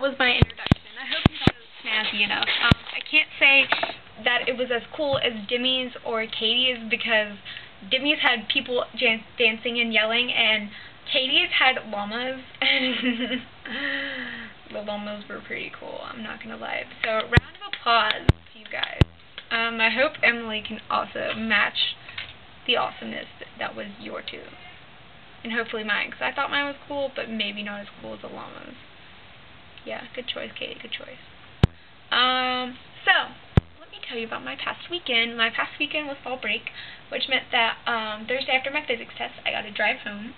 was my introduction. I hope you thought it was snazzy enough. I can't say that it was as cool as Dimmy's or Katie's because Dimmy's had people dancing and yelling, and Katie's had llamas, and the llamas were pretty cool, I'm not going to lie. So, round of applause to you guys. I hope Emily can also match the awesomeness that was your too. And hopefully mine, because I thought mine was cool, but maybe not as cool as the llamas. Yeah, good choice, Katie, good choice. So, let me tell you about my past weekend. My past weekend was fall break, which meant that Thursday after my physics test, I got to drive home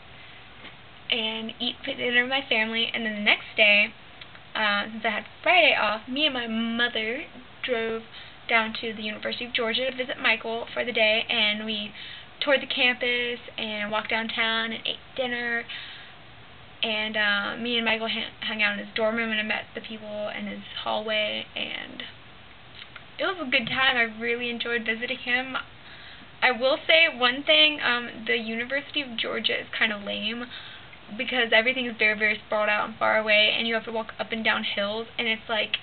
and eat dinner with my family, and then the next day, since I had Friday off, me and my mother drove down to the University of Georgia to visit Michael for the day, and we toured the campus and walked downtown and ate dinner, and me and Michael hung out in his dorm room, and I met the people in his hallway, and it was a good time. I really enjoyed visiting him. I will say one thing, the University of Georgia is kind of lame because everything is very, very sprawled out and far away, and you have to walk up and down hills, and it's like,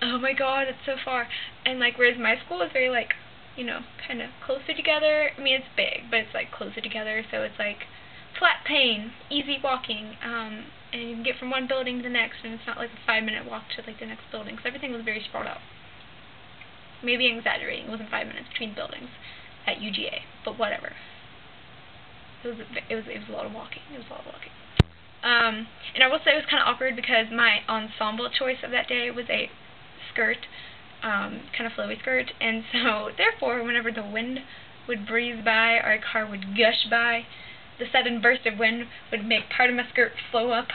oh my god, it's so far. And like, whereas my school is very like, you know, kind of closer together. I mean, it's big, but it's like closer together, so it's like flat pane, easy walking, and you can get from one building to the next, and it's not like a 5-minute walk to like the next building, so everything was very sprawled out. Maybe I'm exaggerating, it wasn't 5 minutes between buildings at UGA, but whatever. It was a lot of walking. It was a lot of walking. And I will say it was kind of awkward because my ensemble choice of that day was a skirt, kind of flowy skirt, and so therefore whenever the wind would breeze by or a car would gush by, the sudden burst of wind would make part of my skirt flow up,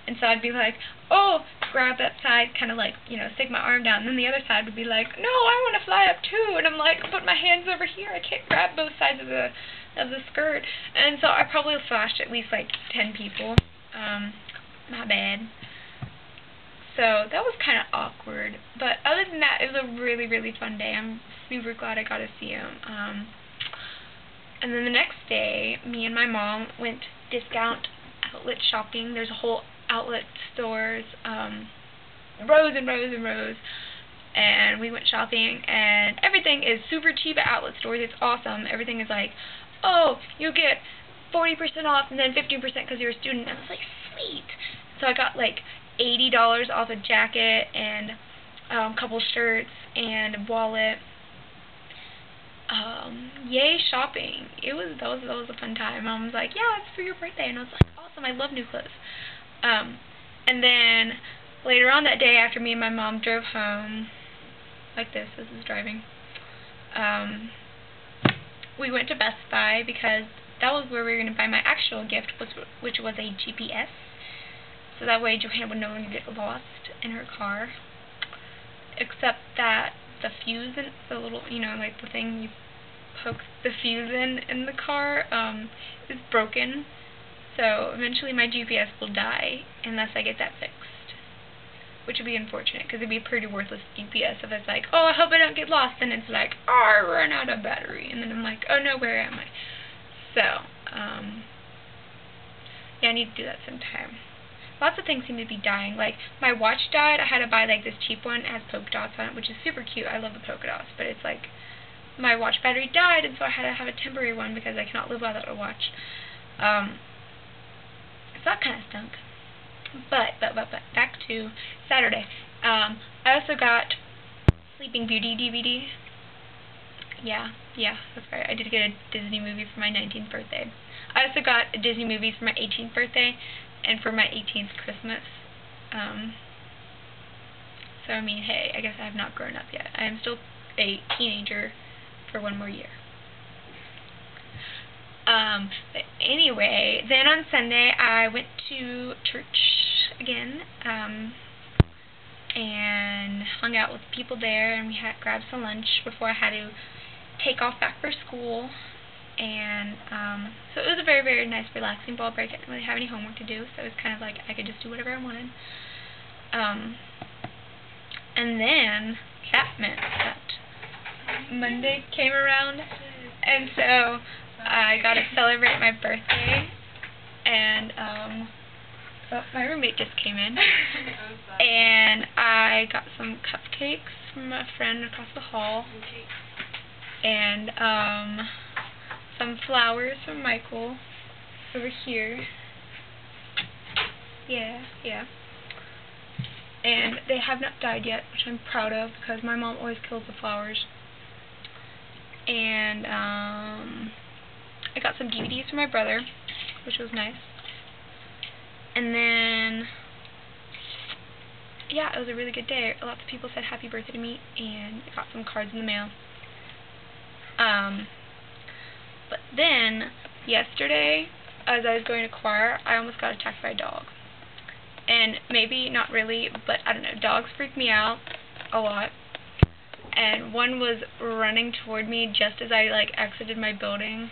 and so I'd be like, oh, grab that side, kind of like, you know, stick my arm down, and then the other side would be like, no, I want to fly up too, and I'm like, but my hand's over here, I can't grab both sides of the skirt, and so I probably flashed at least like 10 people. My bad. So that was kind of awkward, but other than that, it was a really, really fun day. I'm super glad I got to see him. And then the next day, me and my mom went discount outlet shopping. There's a whole outlet stores, rows and rows and rows, and we went shopping, and everything is super cheap at outlet stores. It's awesome. Everything is like, oh, you get 40% off and then 15% because you're a student. And I was like, sweet. So I got like $80 off a jacket and a couple shirts and a wallet. Yay shopping. That was a fun time. Mom was like, yeah, it's for your birthday, and I was like, awesome, I love new clothes. And then later on that day, after me and my mom drove home, like this is driving, we went to Best Buy because that was where we were going to buy my actual gift, which was a GPS. So that way Johanna would no longer get lost in her car. Except that the fuse, the little, you know, like the thing you poke the fuse in the car, is broken. So eventually my GPS will die unless I get that fixed. Which would be unfortunate, because it'd be a pretty worthless GPS if it's like, oh, I hope I don't get lost, and it's like, oh, I ran out of battery. And then I'm like, oh no, where am I? So, yeah, I need to do that sometime. Lots of things seem to be dying. Like, my watch died. I had to buy, like, this cheap one. It has polka dots on it, which is super cute. I love the polka dots. But it's like, my watch battery died, and so I had to have a temporary one because I cannot live without a watch. So that kind of stunk. But, back to Saturday. I also got Sleeping Beauty DVD. Yeah, that's right. I did get a Disney movie for my 19th birthday. I also got a Disney movie for my 18th birthday and for my 18th Christmas. So, I mean, hey, I guess I have not grown up yet. I am still a teenager for one more year. But anyway, then on Sunday I went to church again, and hung out with people there, and we had grabbed some lunch before I had to take off back for school. And so it was a very, very nice, relaxing ball break. I didn't really have any homework to do, so it was kind of like I could just do whatever I wanted. And then that meant that Monday came around, and so I got to celebrate my birthday, and Oh, my roommate just came in. And I got some cupcakes from a friend across the hall. And some flowers from Michael over here. Yeah. And they have not died yet, which I'm proud of because my mom always kills the flowers. And I got some DVDs for my brother, which was nice. And then, yeah, it was a really good day. Lots of people said happy birthday to me, and I got some cards in the mail. But then, yesterday, as I was going to choir, I almost got attacked by a dog. And maybe not really, but I don't know, dogs freak me out a lot. And one was running toward me just as I, like, exited my building.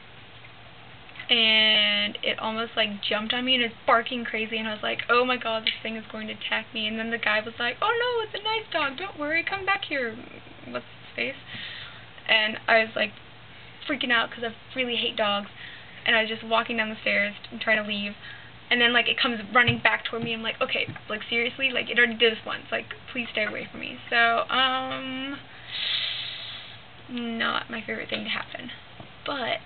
And it almost, like, jumped on me and it's barking crazy. And I was like, oh my god, this thing is going to attack me. And then the guy was like, oh no, it's a nice dog, don't worry, come back here. What's his face? And I was, like, freaking out because I really hate dogs. And I was just walking down the stairs and trying to leave. And then, like, it comes running back toward me. I'm like, okay, like, seriously? Like, it already did this once. Like, please stay away from me. So, not my favorite thing to happen. But,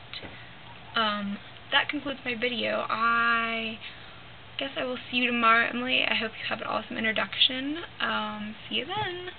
that concludes my video. I guess I will see you tomorrow, Emily. I hope you have an awesome introduction. See you then.